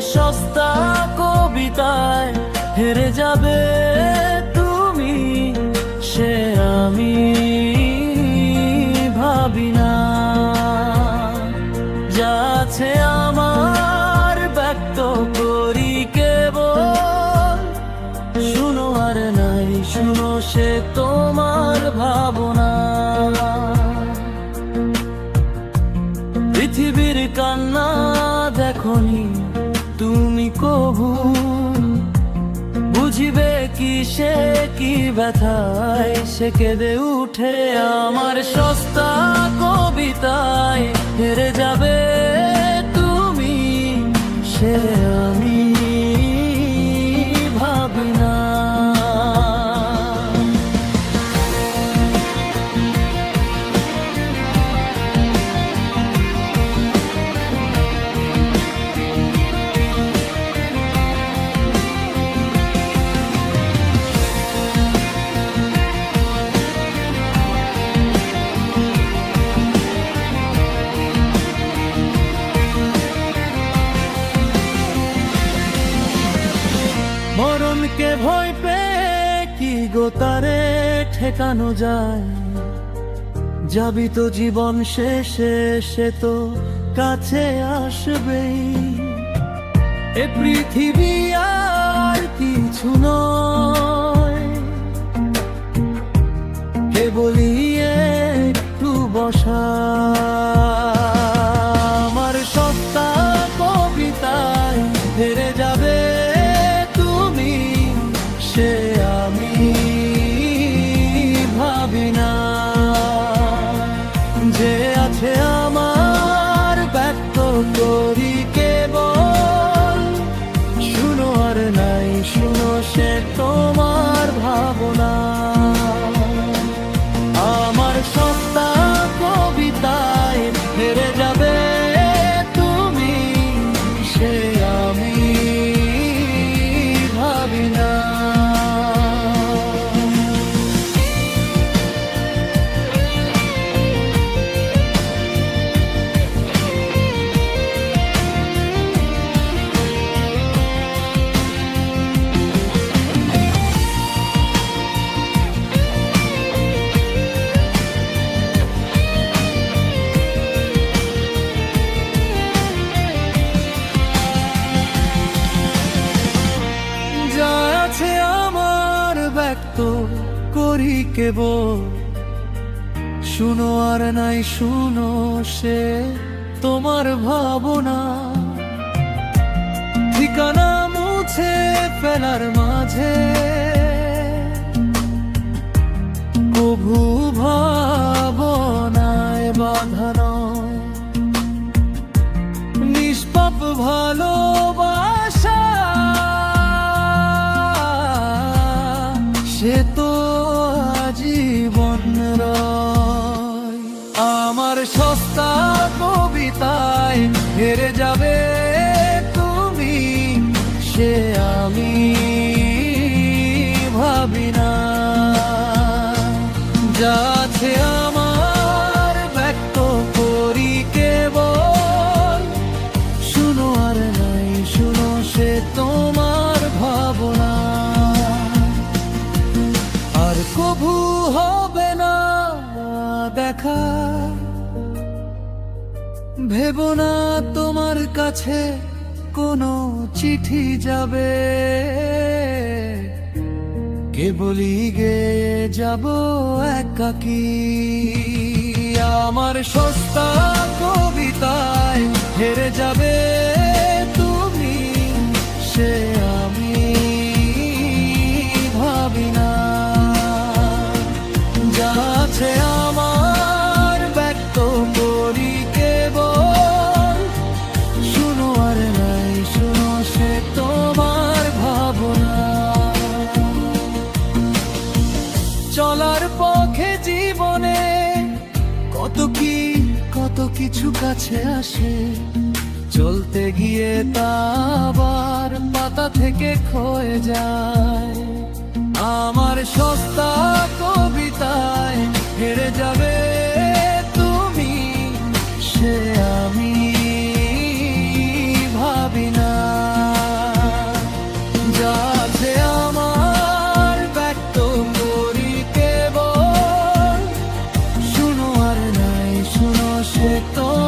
সস্তা কবিতায় হেরে যাবে তুমি, সে আমি ভাবি না। যা আছে আমার ব্যক্ত করি কেবল, শুনো আর নাই শুনো সে তোমার ভাবনা। পৃথিবীর কান্না দেখনি তুমি কবু, বুঝিবে কি সে কি ব্যথায় সে কেঁদে উঠে। আমার সস্তা কবিতায় হেরে যাবে তুমি, সে আমি ভাবি না। মরণকে ভয় পেয়ে কি গো তারে ঠেকানো যায়? যাবি তো জীবন শেষে সে তো কাছে আসবেই। এ পৃথিবী আর কিছু নয়, কেবলই একটু বসা। আমার সস্তা কবিতায় হেরে যাবে তুমি, সে আমি ভাবি না। যে আছে আমার ব্যক্ত করি কেবল, শুনো আর নাই শুনো সে তোমার ভাবনা। আমার সস্তা কবিতায় হেরে যাবে তুমি, সে আমি ভাবি না। ব্যক্ত করি কেবল, শুনো আর নাই শুনো সে তোমার ভাবনা। ঠিকানা মুছে ফেলার মাঝে কভু ভাবনায় বাধা নয়। নিষ্পাপ ভালোবাসা সে তো আজীবন রয়। আমার সস্তা কবিতায় হেরে যাবে তুমি, সে আমি ভাবি না। যা আছে আমার ব্যক্ত করি কেবল, শুনো আর নাই শুনো সে তোমার ভাবনা। আর কভু হবে না দেখা, ভেবো না তোমার কাছে কোনো চিঠি যাবে। কেবলই গেয়ে যাব একাকী। আমার সস্তা কবিতায় হেরে যাবে তুমি, সে আমি ভাবি না। যা আছে আমার ব্যক্ত করি কেবল, শুনো আর নাই শুনো সে তোমার ভাবনা। চলার পথে জীবনে কত কিছু কাছে আসে, চলতে গিয়ে তা আবার পাতা থেকে ক্ষয়ে যায়। আমার সস্তা কবিতায় হেরে যাবে তুমি, সে আমি ভাবি না। কাছে আমার ব্যক্ত করি কেবল শুনো আর নাই শুনো সে তো